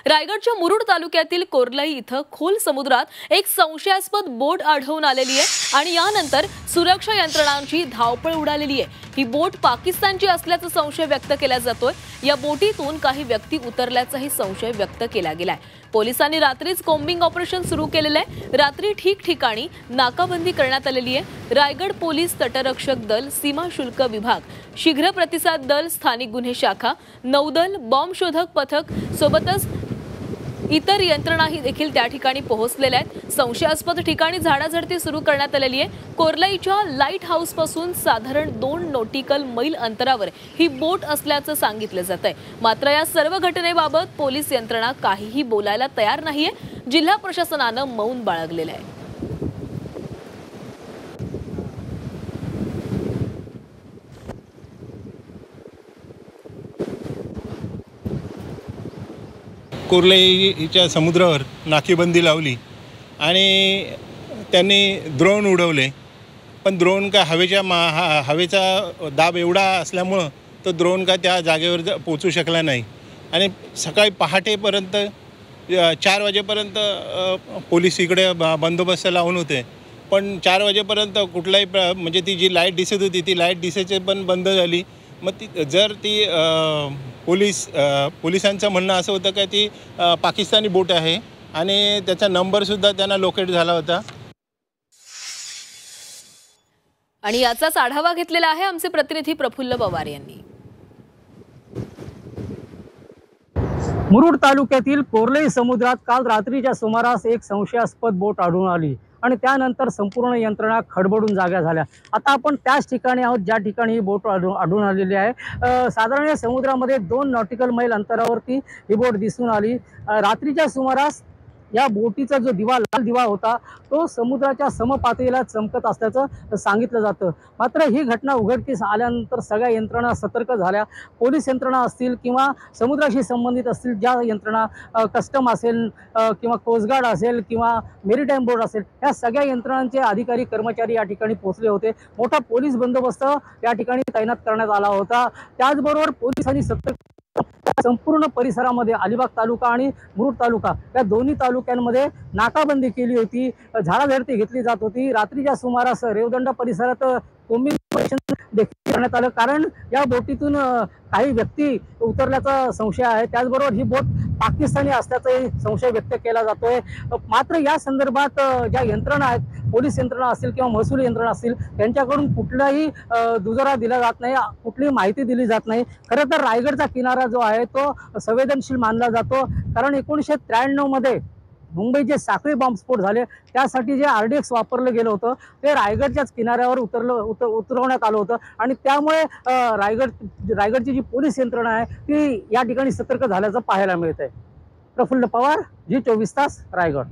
रायगडच्या मुरुड तालुक्यातील कोर्लाई इथं खोल समुद्रात एक संशयास्पद बोट आढळून आलेली आहे आणि यानंतर सुरक्षा यंत्रणांची धावपळ उडालेली आहे। ही बोट पाकिस्तानची असल्याचा संशय व्यक्त केला जातोय। या बोटीतून काही व्यक्ती उतरल्याचाही संशय व्यक्त केला गेलाय। पोलिसांनी रात्रीच कोम्बिंग ऑपरेशन सुरू केलेलं आहे। रात्री ठिकठिकाणी नाकाबंदी करण्यात आलेली आहे। रायगड पोलीस, तटरक्षक दल, सीमा शुल्क विभाग, शीघ्र प्रतिसाद दल, स्थानिक गुन्हे शाखा, नौदल, बॉम्ब शोधक पथक सोबतच इतर यंत्रणाही देखील त्या ठिकाणी पोहोचलेल्या आहेत। संशयास्पद ठिकाणी झाडाझडती सुरू करण्यात आलेली आहे। कोर्लाईच्या लाईट हाऊस पासून साधारण 2 नॉटिकल मैल अंतरावर ही बोट असल्याचं सांगितलं जातंय। मात्र या सर्व घटनेबाबत पोलीस यंत्रणा काहीही बोलायला तयार नाहीये। जिल्हा प्रशासनानं मौन बाळगलेलं आहे। कोर्लाईच्या समुद्रावर नाकेबंदी लावली आणि त्यांनी ड्रोन उडवले, पण ड्रोन का हवेचा दाब एवढा असल्यामुळं तो ड्रोन का त्या जागेवर पोचू शकला नाही आणि सकाळी पहाटेपर्यंत 4 वाजेपर्यंत पोलीस इकडे बंदोबस्त लावून होते, पण 4 वाजेपर्यंत कुठलाही म्हणजे ती जी लाईट दिसत होती ती लाईट दिसायची पण बंद झाली। मग ती पोलिसांचं म्हणणं असं होतं की ती पाकिस्तानी बोट आहे आणि त्याचा नंबरसुद्धा त्यांना लोकेट झाला होता। आणि याचाच आढावा घेतलेला आहे आमचे प्रतिनिधी प्रफुल्ल पवार यांनी। मुरुड तालुक्यातील कोर्लाई समुद्रात काल रात्रीच्या सुमारास एक संशयास्पद बोट आढळून आली आणि त्यानंतर संपूर्ण यंत्रणा खडबडून जाग्या झाल्या। आता आपण त्याच ठिकाणी आहोत ज्या ठिकाणी ही बोट आढळून आलेली आहे। साधारण या समुद्रामध्ये 2 नॉटिकल मैल अंतरावरती ही बोट दिसून आली। रात्रीच्या सुमारास या बोटीचा जो लाल दिवा होता तो समुद्राच्या समपातळीला चमकत असल्याचं सांगितलं जातं। मात्र ही घटना उघडकीस आल्यानंतर सगळ्या यंत्रणा सतर्क झाल्या। पोलीस यंत्रणा असतील किंवा समुद्राशी संबंधित असतील ज्या यंत्रणा, कस्टम असेल किंवा कोस्टगार्ड असेल किंवा मेरीटाईम बोर्ड असेल, या सगळ्या यंत्रणांचे अधिकारी कर्मचारी या ठिकाणी पोहोचले होते। मोठा पोलीस बंदोबस्त या ठिकाणी तैनात करण्यात आला होता। त्याचबरोबर पोलिसांनी संपूर्ण परिसरामध्ये अलिबाग तालुका आणि मुरुड तालुका या दोन्ही तालुक्यांमध्ये नाकाबंदी केली होती। झाडाझडती घेतली जात होती। रात्रीच्या सुमारास रेवदंडा परिसरात कोम्बिंग ऑपरेशन देखील करण्यात आलं, कारण या बोटीतून काही व्यक्ती उतरल्याचा संशय आहे। त्याचबरोबर ही बोट पाकिस्तानी असल्याचाही संशय व्यक्त केला जातोय। मात्र या संदर्भात ज्या यंत्रणा आहेत, पोलीस यंत्रणा असतील किंवा महसूल यंत्रणा असतील, त्यांच्याकडून कुठलाही दुजोरा दिला जात नाही, कुठलीही माहिती दिली जात नाही। खरं तर रायगडचा किनारा जो आहे तो संवेदनशील मानला जातो, कारण 1993 मध्ये मुंबईचे साखळी बॉम्बस्फोट झाले त्यासाठी जे RDX वापरलं गेलं होतं ते रायगडच्याच किनाऱ्यावर उतरवण्यात आलं होतं आणि त्यामुळे रायगडची जी पोलीस यंत्रणा आहे ती या ठिकाणी सतर्क झाल्याचं पाहायला मिळतंय। प्रफुल्ल पवार, G24 तास, रायगड।